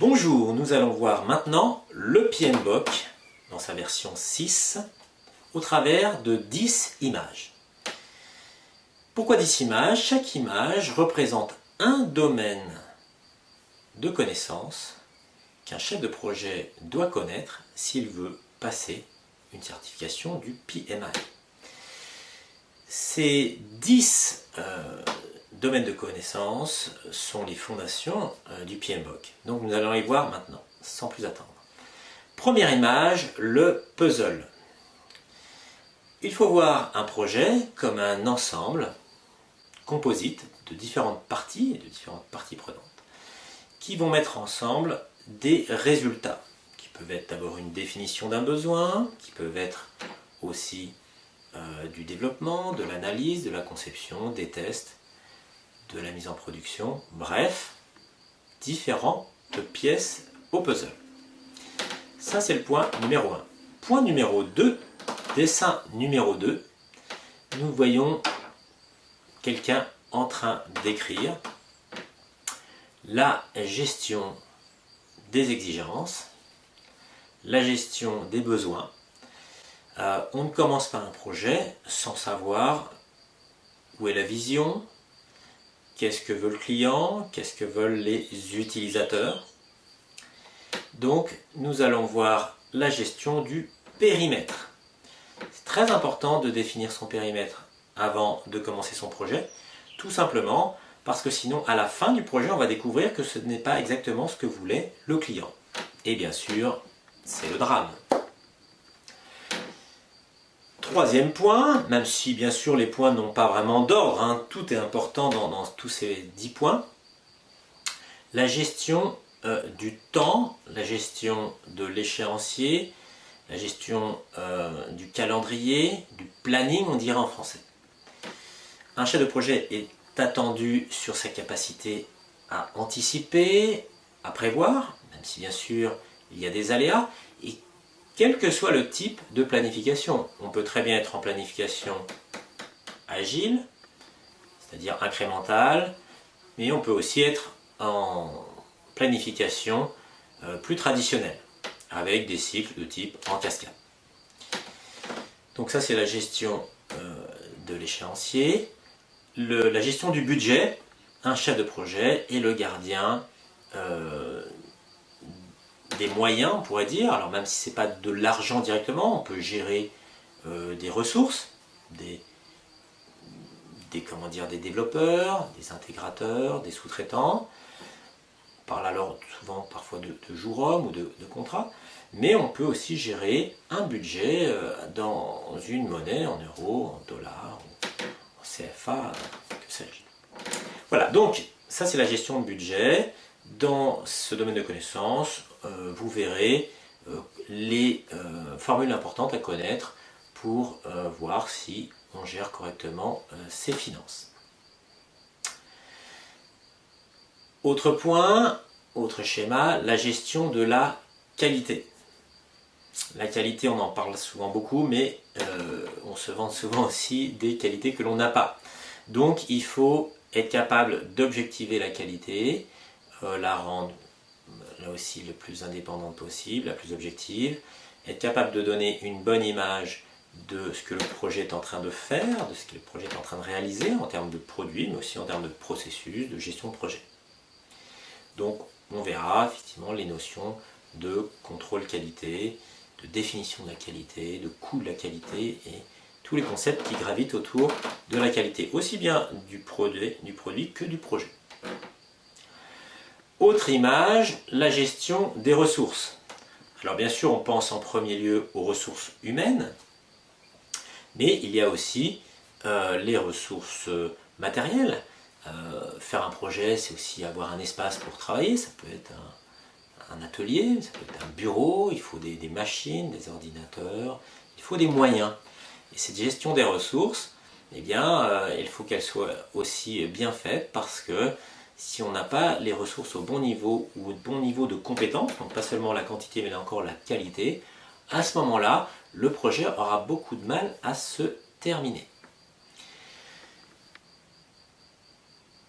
Bonjour, nous allons voir maintenant le PMBOK dans sa version 6 au travers de 10 images. Pourquoi 10 images? Chaque image représente un domaine de connaissances qu'un chef de projet doit connaître s'il veut passer une certification du PMI. Ces 10 domaines de connaissances sont les fondations du PMBOK. Donc nous allons les voir maintenant, sans plus attendre. Première image, le puzzle. Il faut voir un projet comme un ensemble composite de différentes parties et de différentes parties prenantes qui vont mettre ensemble des résultats qui peuvent être d'abord une définition d'un besoin, qui peuvent être aussi du développement, de l'analyse, de la conception, des tests, de la mise en production, bref, différentes pièces au puzzle. Ça c'est le point numéro 1. Point numéro 2, dessin numéro 2, nous voyons quelqu'un en train d'écrire la gestion des exigences, la gestion des besoins. On ne commence pas un projet sans savoir où est la vision, qu'est-ce que veut le client, qu'est-ce que veulent les utilisateurs. Donc nous allons voir la gestion du périmètre. C'est très important de définir son périmètre avant de commencer son projet, tout simplement parce que sinon à la fin du projet on va découvrir que ce n'est pas exactement ce que voulait le client. Et bien sûr, c'est le drame. Troisième point, même si bien sûr les points n'ont pas vraiment d'ordre, tout est important dans tous ces 10 points, la gestion du temps, la gestion de l'échéancier, la gestion du calendrier, du planning on dirait en français. Un chef de projet est attendu sur sa capacité à anticiper, à prévoir, même si bien sûr il y a des aléas, et quel que soit le type de planification. On peut très bien être en planification agile, c'est-à-dire incrémentale, mais on peut aussi être en planification plus traditionnelle, avec des cycles de type en cascade. Donc ça c'est la gestion de l'échéancier. La gestion du budget, un chef de projet est le gardien des moyens, on pourrait dire. Alors même si ce n'est pas de l'argent directement, on peut gérer des ressources, des développeurs, des intégrateurs, des sous-traitants. On parle alors souvent parfois de jours hommes ou de contrats. Mais on peut aussi gérer un budget dans une monnaie, en euros, en dollars, en CFA, que sais-je. Voilà, donc ça c'est la gestion de budget. Dans ce domaine de connaissances, vous verrez les formules importantes à connaître pour voir si on gère correctement ses finances. Autre point, autre schéma, la gestion de la qualité. La qualité, on en parle souvent beaucoup, mais on se vante souvent aussi des qualités que l'on n'a pas. Donc il faut être capable d'objectiver la qualité, la rendre là aussi le plus indépendante possible, la plus objective, être capable de donner une bonne image de ce que le projet est en train de faire, de ce que le projet est en train de réaliser en termes de produits, mais aussi en termes de processus, de gestion de projet. Donc on verra effectivement les notions de contrôle qualité, de définition de la qualité, de coût de la qualité et tous les concepts qui gravitent autour de la qualité, aussi bien du produit que du projet. Autre image, la gestion des ressources. Alors bien sûr, on pense en premier lieu aux ressources humaines, mais il y a aussi les ressources matérielles. Faire un projet, c'est aussi avoir un espace pour travailler, ça peut être un atelier, ça peut être un bureau, il faut des machines, des ordinateurs, il faut des moyens. Et cette gestion des ressources, eh bien, il faut qu'elle soit aussi bien faite parce que si on n'a pas les ressources au bon niveau ou au bon niveau de compétence, donc pas seulement la quantité mais encore la qualité, à ce moment-là, le projet aura beaucoup de mal à se terminer.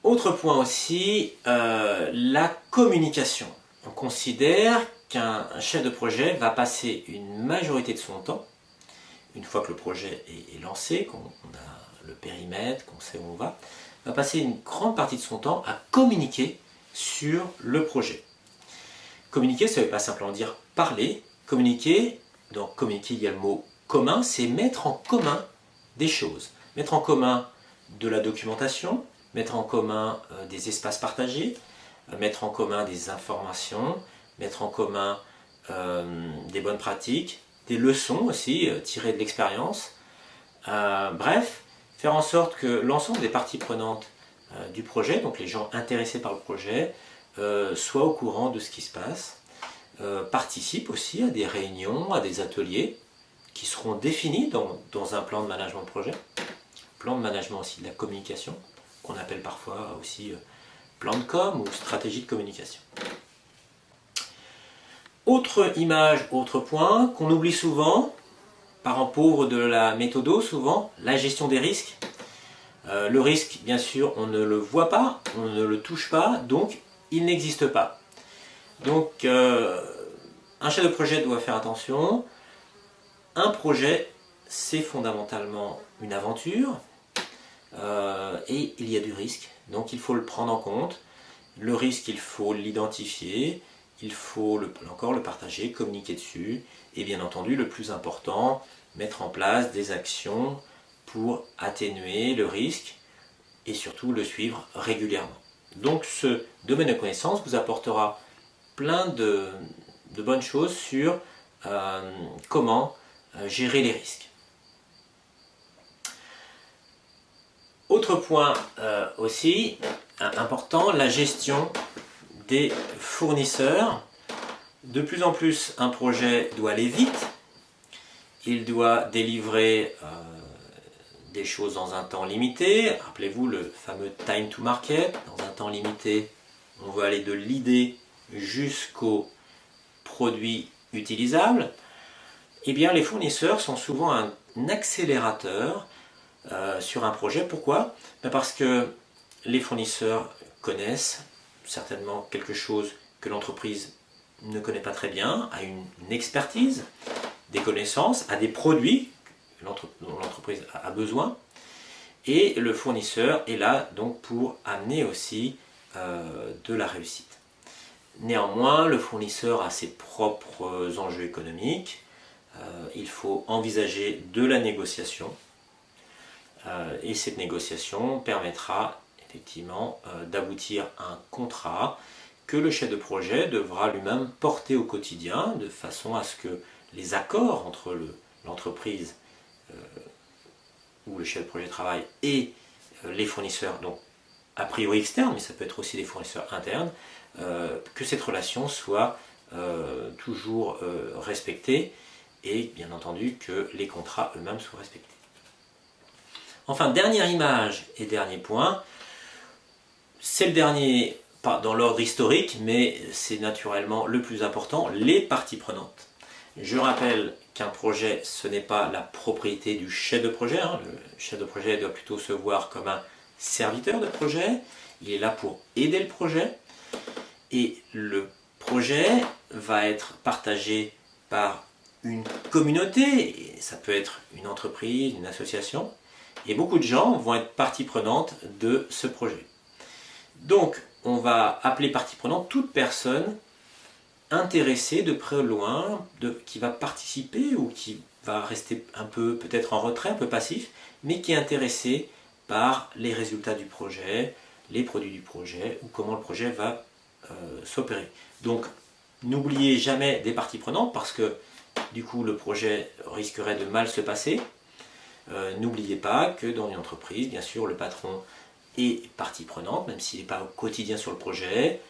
Autre point aussi, la communication. on considère qu'un chef de projet va passer une majorité de son temps, une fois que le projet est lancé, qu'on a le périmètre, qu'on sait où on va passer une grande partie de son temps à communiquer sur le projet. Communiquer, ça ne veut pas simplement dire parler. Communiquer, donc communiquer, il y a le mot commun, c'est mettre en commun des choses. Mettre en commun de la documentation, mettre en commun des espaces partagés, mettre en commun des informations, mettre en commun des bonnes pratiques, des leçons aussi, tirées de l'expérience. Bref, faire en sorte que l'ensemble des parties prenantes du projet, donc les gens intéressés par le projet, soient au courant de ce qui se passe, participent aussi à des réunions, à des ateliers qui seront définis dans un plan de management de projet, plan de management aussi de la communication, qu'on appelle parfois aussi plan de com ou stratégie de communication. Autre image, autre point qu'on oublie souvent, parent pauvre de la méthodo souvent, la gestion des risques. Le risque, bien sûr, on ne le voit pas, on ne le touche pas, donc il n'existe pas. Donc un chef de projet doit faire attention. Un projet, c'est fondamentalement une aventure et il y a du risque, donc il faut le prendre en compte. Le risque, il faut l'identifier, il faut encore le partager, communiquer dessus et bien entendu, le plus important, mettre en place des actions pour atténuer le risque et surtout le suivre régulièrement. Donc ce domaine de connaissance vous apportera plein de bonnes choses sur comment gérer les risques. Autre point aussi important, la gestion des fournisseurs. De plus en plus, un projet doit aller vite. Il doit délivrer des choses dans un temps limité. Rappelez-vous le fameux time to market. Dans un temps limité, on veut aller de l'idée jusqu'au produit utilisable. Eh bien, les fournisseurs sont souvent un accélérateur sur un projet. Pourquoi? Parce que les fournisseurs connaissent certainement quelque chose que l'entreprise ne connaît pas très bien, a une expertise, des connaissances, a des produits dont l'entreprise a besoin. Et le fournisseur est là donc pour amener aussi de la réussite. Néanmoins, le fournisseur a ses propres enjeux économiques. Il faut envisager de la négociation. Et cette négociation permettra effectivement d'aboutir à un contrat que le chef de projet devra lui-même porter au quotidien de façon à ce que les accords entre l'entreprise où le chef de projet travaille et les fournisseurs, donc a priori externes, mais ça peut être aussi des fournisseurs internes, que cette relation soit toujours respectée et bien entendu que les contrats eux-mêmes soient respectés. Enfin, dernière image et dernier point, c'est le dernier, pas dans l'ordre historique, mais c'est naturellement le plus important, les parties prenantes. Je rappelle qu'un projet, ce n'est pas la propriété du chef de projet. Le chef de projet doit plutôt se voir comme un serviteur de projet. Il est là pour aider le projet. Et le projet va être partagé par une communauté. Ça peut être une entreprise, une association. Et beaucoup de gens vont être partie prenante de ce projet. Donc, on va appeler partie prenante toute personne intéressée de près ou de loin, qui va participer ou qui va rester un peu peut-être en retrait, un peu passif, mais qui est intéressée par les résultats du projet, les produits du projet ou comment le projet va s'opérer. Donc, n'oubliez jamais des parties prenantes parce que du coup le projet risquerait de mal se passer. N'oubliez pas que dans une entreprise, bien sûr, le patron est partie prenante, même s'il n'est pas au quotidien sur le projet,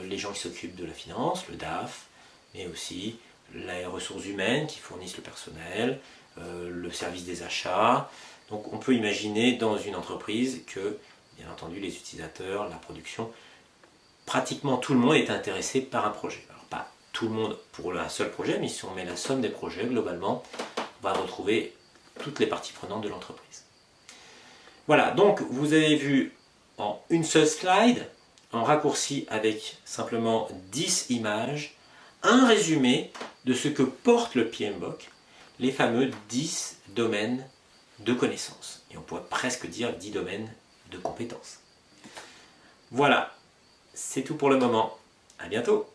les gens qui s'occupent de la finance, le DAF, mais aussi les ressources humaines qui fournissent le personnel, le service des achats. Donc on peut imaginer dans une entreprise que, bien entendu, les utilisateurs, la production, pratiquement tout le monde est intéressé par un projet. Alors pas tout le monde pour un seul projet, mais si on met la somme des projets, globalement, on va retrouver toutes les parties prenantes de l'entreprise. Voilà, donc vous avez vu en une seule slide en raccourci avec simplement 10 images, un résumé de ce que porte le PMBOK, les fameux 10 domaines de connaissances. Et on pourrait presque dire 10 domaines de compétences. Voilà, c'est tout pour le moment. À bientôt!